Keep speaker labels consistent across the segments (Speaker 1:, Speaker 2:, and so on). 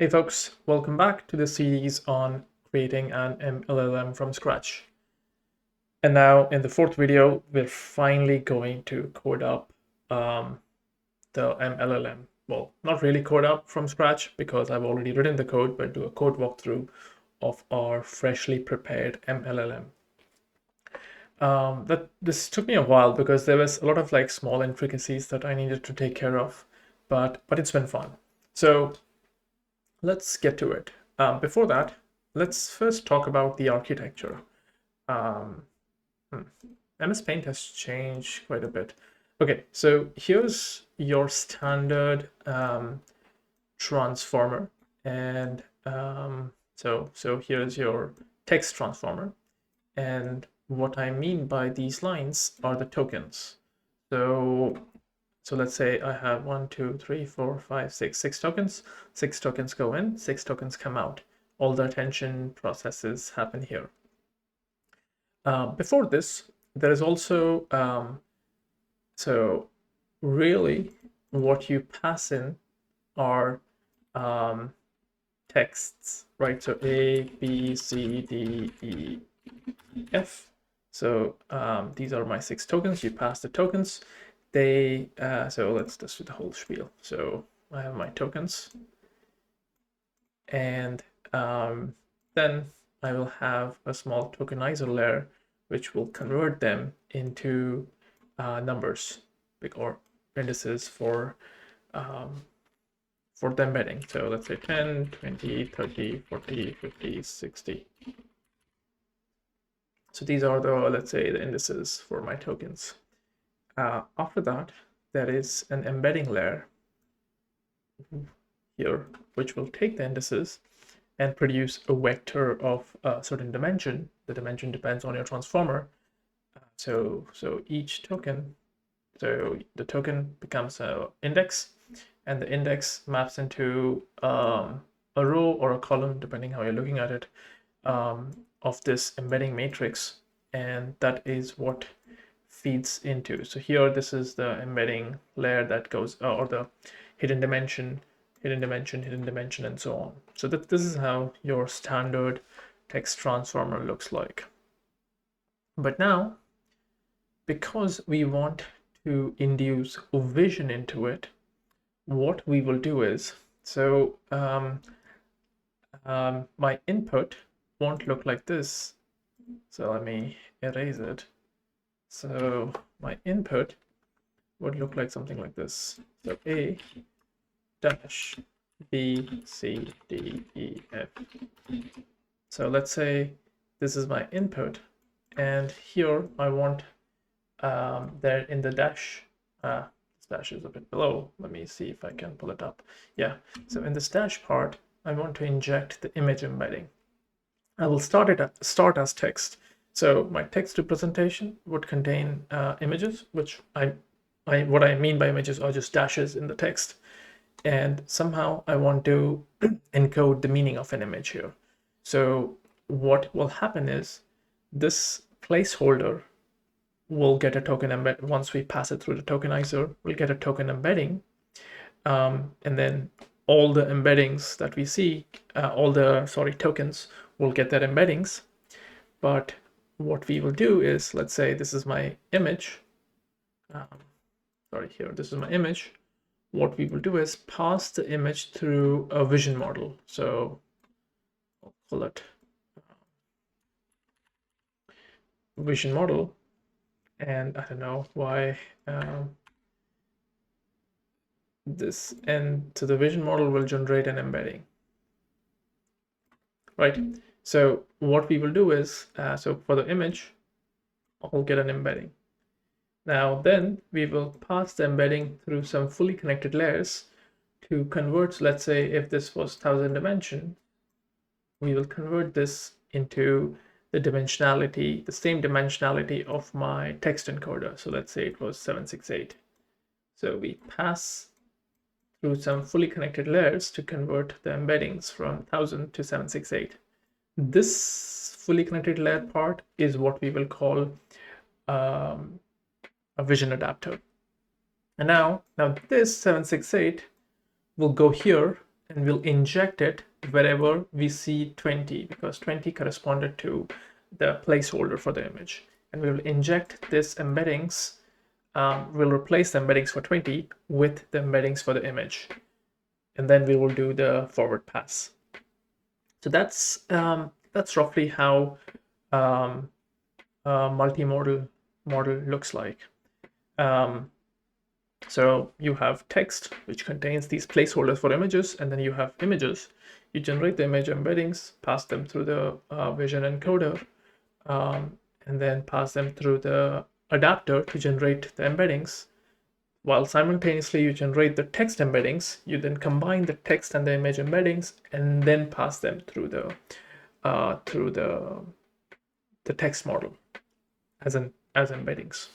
Speaker 1: Hey folks, welcome back to the series on creating an MLLM from scratch. And now in the fourth video, we're finally going to code up the MLLM. Well, not really code up from scratch because I've already written the code, but do a code walkthrough of our freshly prepared MLLM. This took me a while because there was a lot of like small intricacies that I needed to take care of, but it's been fun. So let's get to it. Before that, let's first talk about the architecture. Um, MS Paint has changed quite a bit. Okay, so here's your standard transformer, and so here's your text transformer. And what I mean by these lines are the tokens. So let's say I have 1, 2, 3, 4, 5, 6 tokens. 6 tokens go in, 6 tokens come out. All the attention processes happen here. Before this, there is also, so really what you pass in are texts, right? So A, B, C, D, E, F. So these are my 6 tokens. You pass the tokens. So let's just do the whole spiel. So I have my tokens, and then I will have a small tokenizer layer which will convert them into numbers or indices for the embedding. So let's say 10, 20, 30, 40, 50, 60. So these are the, let's say, the indices for my tokens. After that, there is an embedding layer here, which will take the indices and produce a vector of a certain dimension. The dimension depends on your transformer. So each token, so the token becomes an index, and the index maps into a row or a column, depending how you're looking at it, of this embedding matrix, and that is what feeds into. So here, this is the embedding layer that goes, or the hidden dimension, and so on. So this is how your standard text transformer looks like. But now, because we want to induce a vision into it, what we will do is, so my input won't look like this. So let me erase it. So my input would look like something like this. So A dash B, C, D, E, F. So let's say this is my input, and here I want there in the dash, this dash is a bit below. Let me see if I can pull it up. Yeah, so in this dash part, I want to inject the image embedding. I will start as text. So my text representation would contain images, which what I mean by images are just dashes in the text. And somehow I want to encode the meaning of an image here. So what will happen is this placeholder will get a token embed. Once we pass it through the tokenizer, we'll get a token embedding. And then all the embeddings that we see, tokens will get their embeddings. But what we will do is, let's say this is my image. This is my image. What we will do is pass the image through a vision model. So I'll call it vision model. And I don't know why this, and so the vision model will generate an embedding, right? So what we will do is, so for the image, I'll get an embedding. Now then we will pass the embedding through some fully connected layers to convert. Let's say if this was 1000 dimension, we will convert this into the dimensionality, the same dimensionality of my text encoder. So let's say it was 768. So we pass through some fully connected layers to convert the embeddings from 1000 to 768. This fully connected layer part is what we will call a vision adapter. And now this 768 will go here and we'll inject it wherever we see 20, because 20 corresponded to the placeholder for the image. And we will inject this embeddings, we'll replace the embeddings for 20 with the embeddings for the image. And then we will do the forward pass. So that's roughly how multimodal model looks like. So you have text, which contains these placeholders for images, and then you have images. You generate the image embeddings, pass them through the vision encoder, and then pass them through the adapter to generate the embeddings. While simultaneously you generate the text embeddings, you then combine the text and the image embeddings, and then pass them through the text model as embeddings.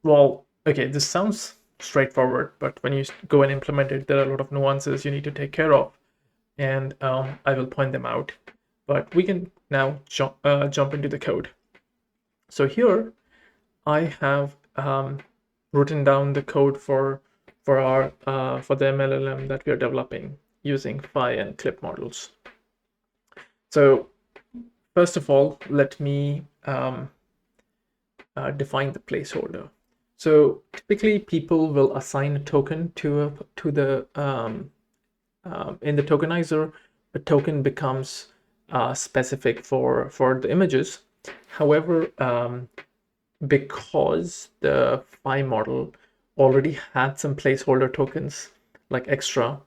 Speaker 1: Well, okay, this sounds straightforward, but when you go and implement it, there are a lot of nuances you need to take care of, and I will point them out. But we can now jump into the code. So here I have written down the code for the MLLM that we are developing using phi and clip models. So first of all, let me define the placeholder. So typically, people will assign a token to the in the tokenizer. A token becomes specific for the images. However, because the phi model already had some placeholder tokens like extra,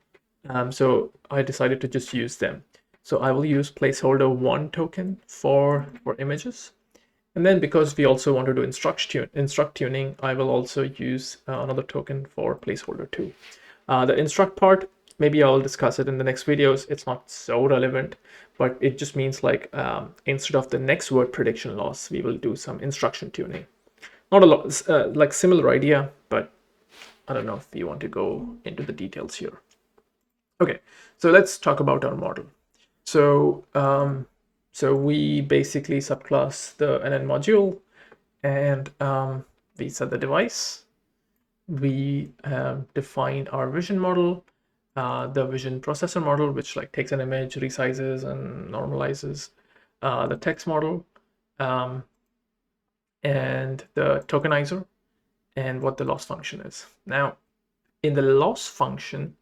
Speaker 1: so I decided to just use them. So I will use placeholder 1 token for images. And then because we also want to do instruct tuning, I will also use another token for placeholder 2. The instruct part, maybe I'll discuss it in the next videos. It's not so relevant, but it just means like instead of the next word prediction loss, we will do some instruction tuning. Not a lot, like similar idea, but I don't know if you want to go into the details here. Okay, so let's talk about our model. So so we basically subclass the NN module, and we set the device. We define our vision model, the vision processor model, which like takes an image, resizes and normalizes, the text model, and the tokenizer, and what the loss function is. Now, in the loss function,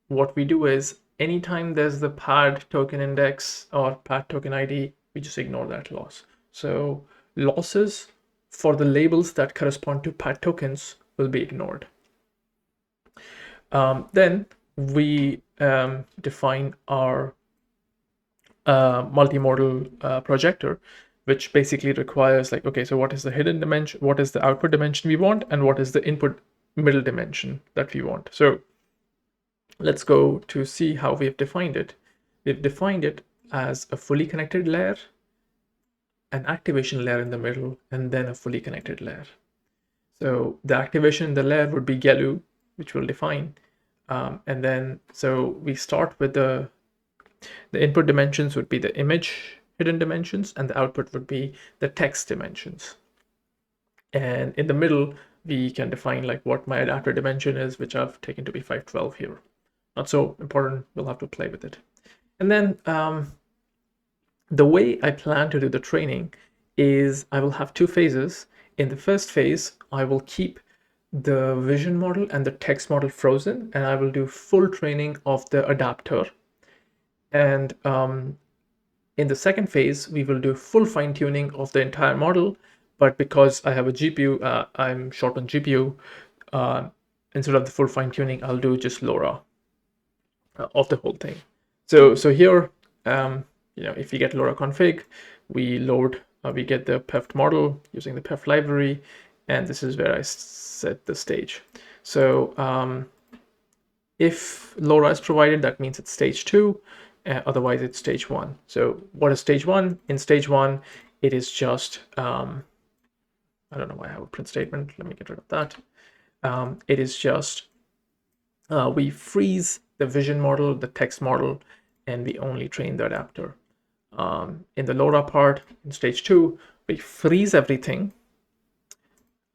Speaker 1: what we do is anytime there's the pad token index or pad token ID, we just ignore that loss. So losses for the labels that correspond to pad tokens will be ignored. Then we define our multimodal projector, which basically requires like, okay, so what is the hidden dimension, what is the output dimension we want, and what is the input middle dimension that we want. So let's go to see how we've defined it. We've defined it as a fully connected layer, an activation layer in the middle, and then a fully connected layer. So the activation in the layer would be GELU, which we'll define. And then, so we start with the input dimensions would be the image hidden dimensions, and the output would be the text dimensions. And in the middle, we can define like what my adapter dimension is, which I've taken to be 512 here. Not so important, we'll have to play with it. And then the way I plan to do the training is I will have 2 phases. In the first phase, I will keep the vision model and the text model frozen, and I will do full training of the adapter. And in the second phase, we will do full fine-tuning of the entire model, but because I have a GPU, I'm short on GPU, instead of the full fine-tuning, I'll do just LoRa of the whole thing. So here, you know, if we get LoRa config, we load, we get the PEFT model using the PEFT library, and this is where I set the stage. So if LoRa is provided, that means it's stage 2, otherwise it's stage 1. So what is stage 1? In stage 1, it is just, I don't know why I have a print statement, let me get rid of that. It is just, we freeze the vision model, the text model, and we only train the adapter. In the LoRa part, in stage 2, we freeze everything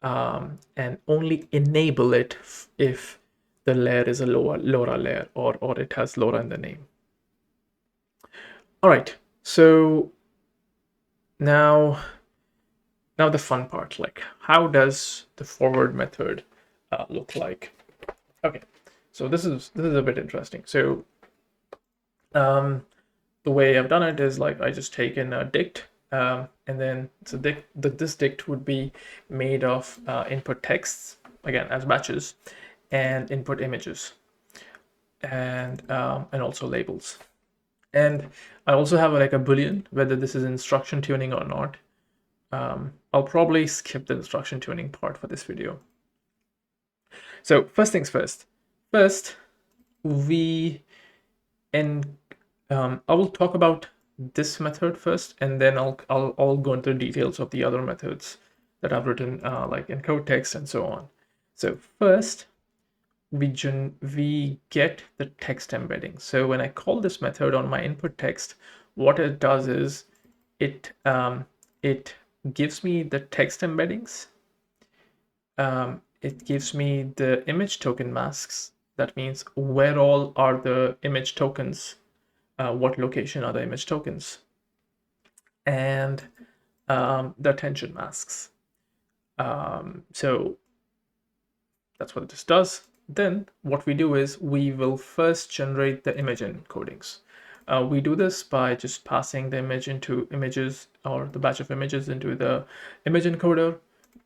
Speaker 1: and only enable it if the layer is a LoRa layer, or it has LoRa in the name. All right, so now the fun part, like how does the forward method look like? Okay, so this is a bit interesting. So the way I've done it is like I just take in a dict, and then this dict would be made of input texts, again as batches, and input images, and also labels. And I also have like a boolean, whether this is instruction tuning or not. I'll probably skip the instruction tuning part for this video. So first things first. First, I will talk about this method first, and then I'll go into the details of the other methods that I've written, like encode text and so on. So first, we get the text embedding. So when I call this method on my input text, what it does is it gives me the text embeddings. It gives me the image token masks. That means where all are the image tokens, what location are the image tokens, and the attention masks. So that's what this does. Then what we do is we will first generate the image encodings. We do this by just passing the image into images, or the batch of images into the image encoder.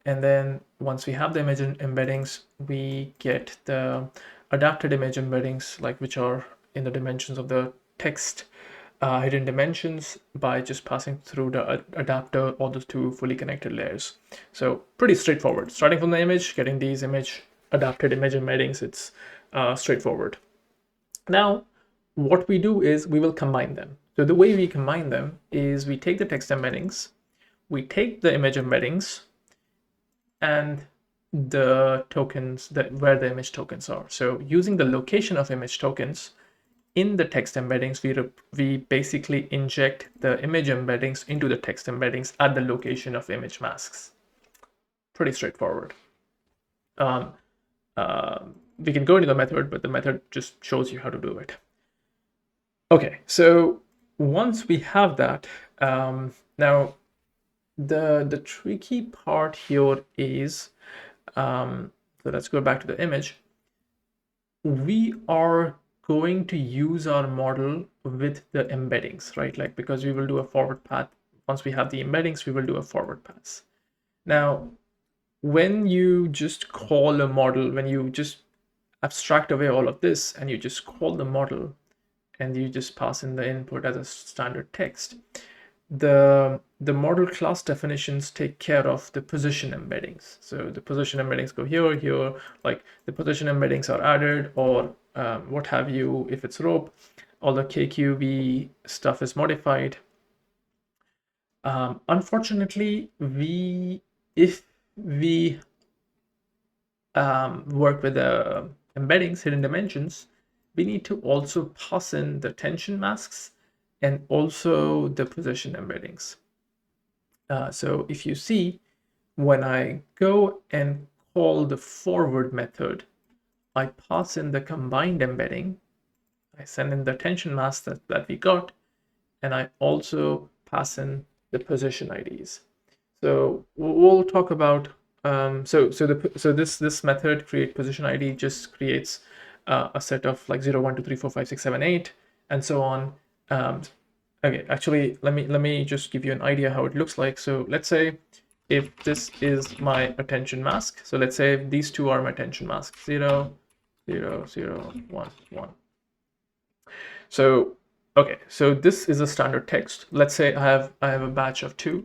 Speaker 1: And then once we have the image embeddings, we get the adapted image embeddings, like which are in the dimensions of the text, hidden dimensions, by just passing through the adapter or the two fully connected layers. So pretty straightforward. Starting from the image, getting these adapted image embeddings, it's straightforward. Now, what we do is we will combine them. So the way we combine them is we take the text embeddings, we take the image embeddings, and the tokens where the image tokens are. So using the location of image tokens in the text embeddings, we basically inject the image embeddings into the text embeddings at the location of image masks. Pretty straightforward. We can go into the method, but the method just shows you how to do it. Okay, so once we have that, now the tricky part here is, so let's go back to the image. We are going to use our model with the embeddings, right? Like, because we will do a forward path. Once we have the embeddings, we will do a forward pass. Now, when you just call a model, when you just abstract away all of this and you just call the model and you just pass in the input as a standard text, the model class definitions take care of the position embeddings. So the position embeddings go here, like the position embeddings are added, or what have you. If it's rope, all the KQB stuff is modified. Unfortunately, if we work with the embeddings, hidden dimensions, we need to also pass in the tension masks and also the position embeddings. So if you see, when I go and call the forward method, I pass in the combined embedding, I send in the tension mask that we got, and I also pass in the position IDs. So we'll talk about, so this method create position ID just creates a set of like 0, 1, 2, 3, 4, 5, 6, 7, 8, and so on. Okay, actually, let me just give you an idea how it looks like. So let's say if this is my attention mask. So let's say these two are my attention masks, 0, 0, 0, 1, 1. So okay, so this is a standard text. Let's say I have a batch of 2,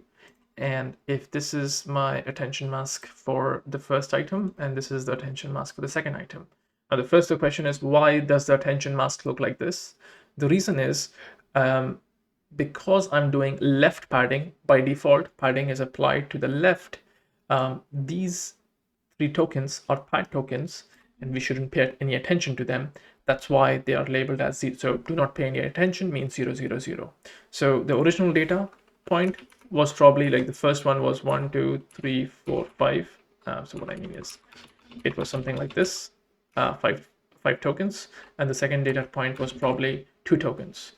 Speaker 1: and if this is my attention mask for the first item, and this is the attention mask for the second item. Now the first question is, why does the attention mask look like this? The reason is, because I'm doing left padding, by default, padding is applied to the left. These 3 tokens are pad tokens, and we shouldn't pay any attention to them. That's why they are labeled as 0. So do not pay any attention means 0, 0, 0. So the original data point was probably like the first one was 1, 2, 3, 4, 5. So what I mean is it was something like this, 5, 5 tokens, and the second data point was probably 2 tokens,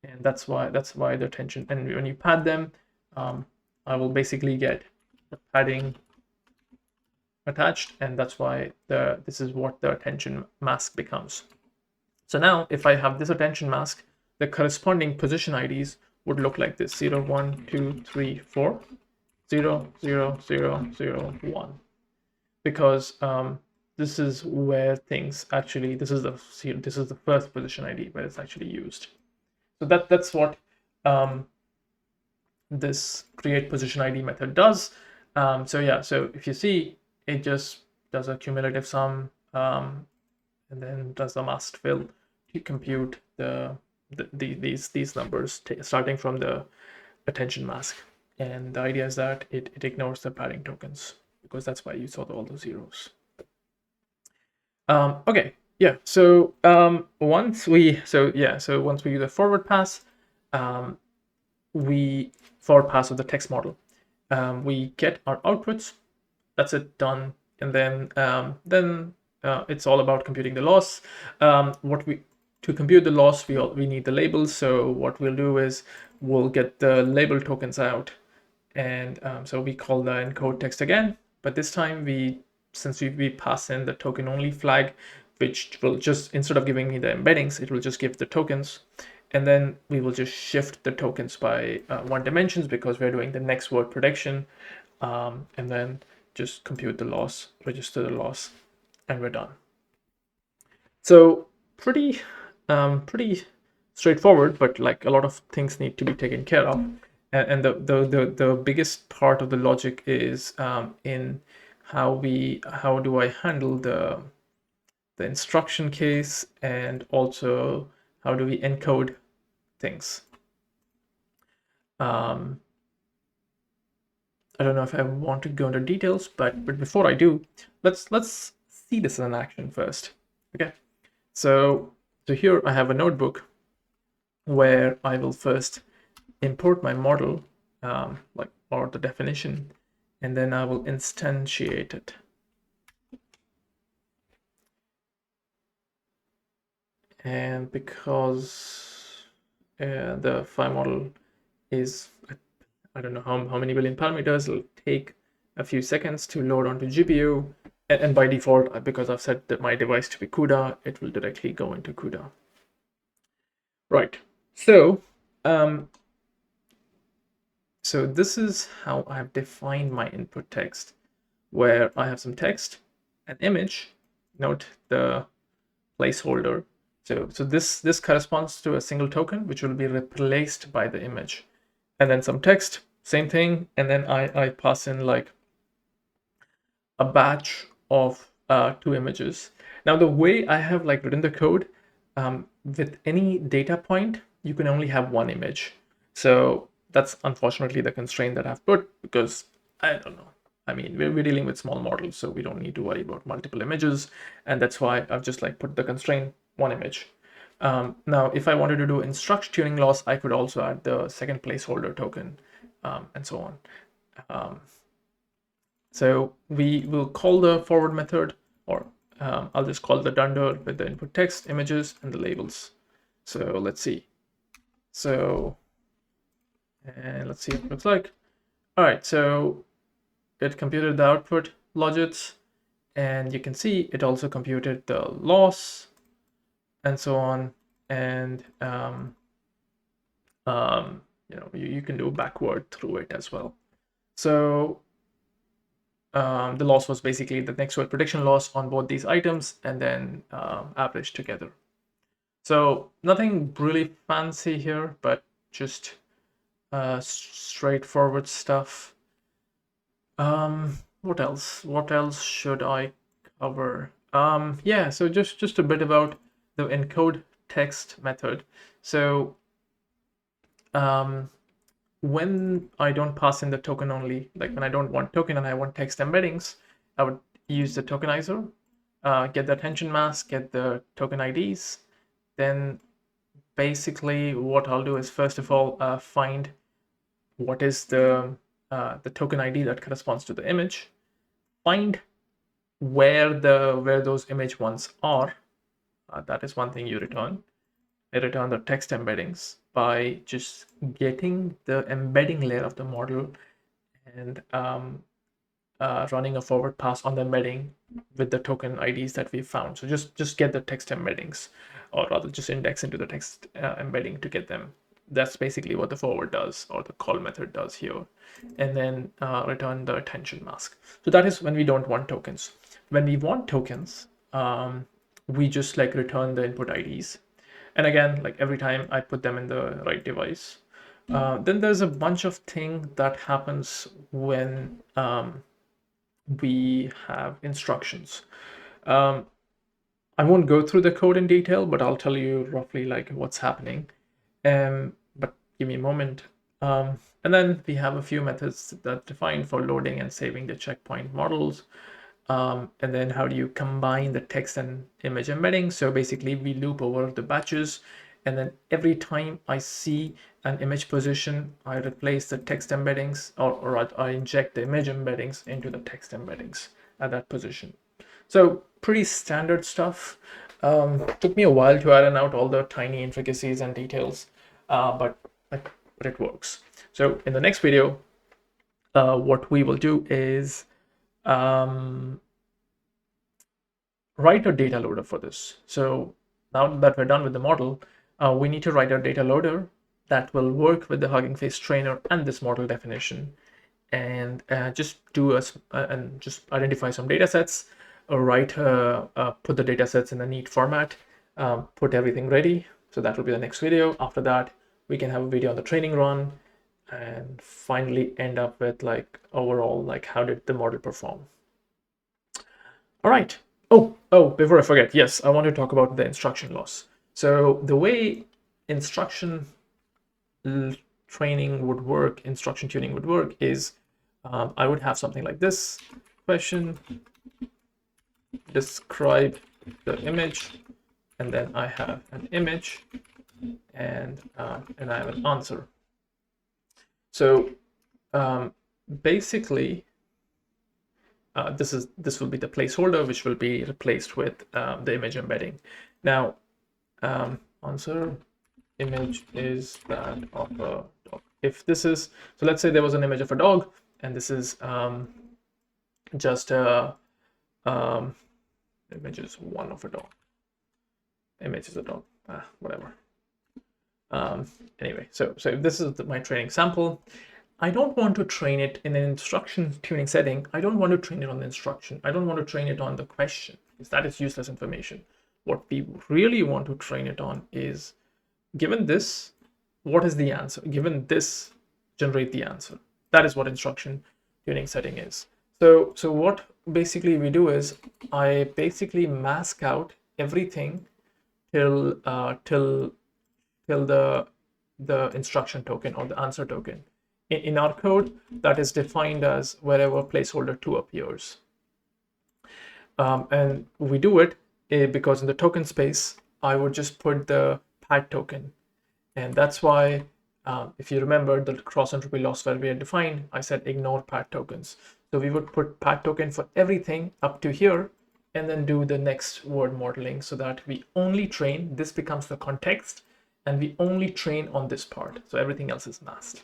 Speaker 1: and that's why the attention. And when you pad them, I will basically get the padding attached, and that's why this is what the attention mask becomes. So now if I have this attention mask, the corresponding position IDs would look like this: 0, 1, 2, 3, 4, 0, 0, 0, 0, 1. Because this is where things actually, this is the first position ID where it's actually used. So that's what this create position ID method does. So yeah, so if you see, it just does a cumulative sum, and then does a masked fill to compute these numbers starting from the attention mask. And the idea is that it ignores the padding tokens, because that's why you saw all those zeros. Okay, yeah. So once we do the forward pass, forward pass of the text model, we get our outputs. That's it, done. And then it's all about computing the loss. To compute the loss, we need the labels. So what we'll do is we'll get the label tokens out, and so we call the encode text again. But this time since we pass in the token only flag, which will just, instead of giving me the embeddings, it will just give the tokens. And then we will just shift the tokens by 1 dimensions, because we're doing the next word prediction, and then just compute the loss, register the loss, and we're done. So pretty straightforward, but like a lot of things need to be taken care of. And the biggest part of the logic is in how do I handle the instruction case, and also how do we encode things. I don't know if I want to go into details, but before I do, let's see this in action first. Okay, so here I have a notebook where I will first import my model, or the definition, and then I will instantiate it. And because the phi model is, I don't know how many billion parameters, it'll take a few seconds to load onto GPU, and by default, because I've set my device to be CUDA, it will directly go into CUDA. Right, so so this is how I have defined my input text, where I have some text, an image, note the placeholder. So this corresponds to a single token, which will be replaced by the image, and then some text, same thing, and then I pass in like a batch of 2 images. Now the way I have like written the code, with any data point, you can only have 1 image. So that's unfortunately the constraint that I've put, because I don't know. I mean, we're dealing with small models, so we don't need to worry about multiple images, and that's why I've just like put the constraint 1 image. Now, if I wanted to do instruct tuning loss, I could also add the second placeholder token, and so on. So we will call the forward method, or I'll just call the dunder with the input text, images, and the labels. So let's see. So, and let's see what it looks like. All right, so it computed the output logits, and you can see it also computed the loss, and so on. And you can do backward through it as well. So the loss was basically the next word prediction loss on both these items, and then averaged together. So nothing really fancy here, but just straightforward stuff. What else should I cover? Yeah, so just a bit about the encode text method. So when I don't pass in the token only, like when I don't want token and I want text embeddings, I would use the tokenizer, get the attention mask, get the token IDs. Then basically what I'll do is, first of all, find what is the token ID that corresponds to the image, find where those image ones are, that is one thing you return. I return the text embeddings by just getting the embedding layer of the model and running a forward pass on the embedding with the token IDs that we found. So just get the text embeddings, or rather just index into the text embedding to get them. That's basically what the forward does, or the call method does here. And then return the attention mask. So that is when we don't want tokens. When we want tokens, we just like return the input IDs. And again, like every time I put them in the right device. Then there's a bunch of thing that happens when we have instructions. I won't go through the code in detail, but I'll tell you roughly like what's happening. But give me a moment. And then we have a few methods that define for loading and saving the checkpoint models. And then how do you combine the text and image embedding? So basically we loop over the batches, and then every time I see an image position, I replace the text embeddings, or I inject the image embeddings into the text embeddings at that position. So pretty standard stuff. Took me a while to iron out all the tiny intricacies and details, but it works. So in the next video, what we will do is write a data loader for this. So now that we're done with the model, we need to write a data loader that will work with the Hugging Face trainer and this model definition, and just do and just identify some data sets, put the data sets in a neat format, put everything ready. So that will be the next video. After that, we can have a video on the training run, and finally end up with like overall, like how did the model perform. All right. Oh, before I forget, yes, I want to talk about the instruction loss. So the way instruction training would work, instruction tuning would work is I would have something like this question, describe the image, and then I have an image, and I have an answer. So basically, this will be the placeholder, which will be replaced with the image embedding. Now, answer image is that of a dog. If this is, so let's say there was an image of a dog, and this is just a image is one of a dog. Image is a dog, whatever. Anyway, so if this is my training sample, I don't want to train it in an instruction tuning setting. I don't want to train it on the instruction. I don't want to train it on the question, because that is useless information. What we really want to train it on is, given this, what is the answer? Given this, generate the answer. That is what instruction tuning setting is. So what basically we do is I basically mask out everything till the instruction token or the answer token. In our code, that is defined as wherever placeholder 2 appears. And we do it because in the token space, I would just put the pad token. And that's why, if you remember the cross entropy loss where we had defined, I said ignore pad tokens. So we would put pad token for everything up to here, and then do the next word modeling so that we only train, this becomes the context, and we only train on this part. So everything else is masked.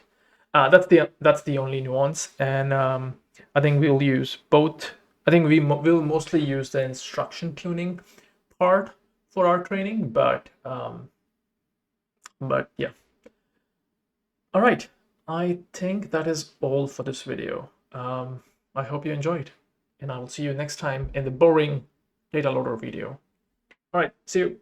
Speaker 1: That's the only nuance, and I think we'll use both. I think we'll mostly use the instruction tuning part for our training, but yeah. All right, I think that is all for this video. I hope you enjoyed, and I will see you next time in the boring data loader video. All right, see you.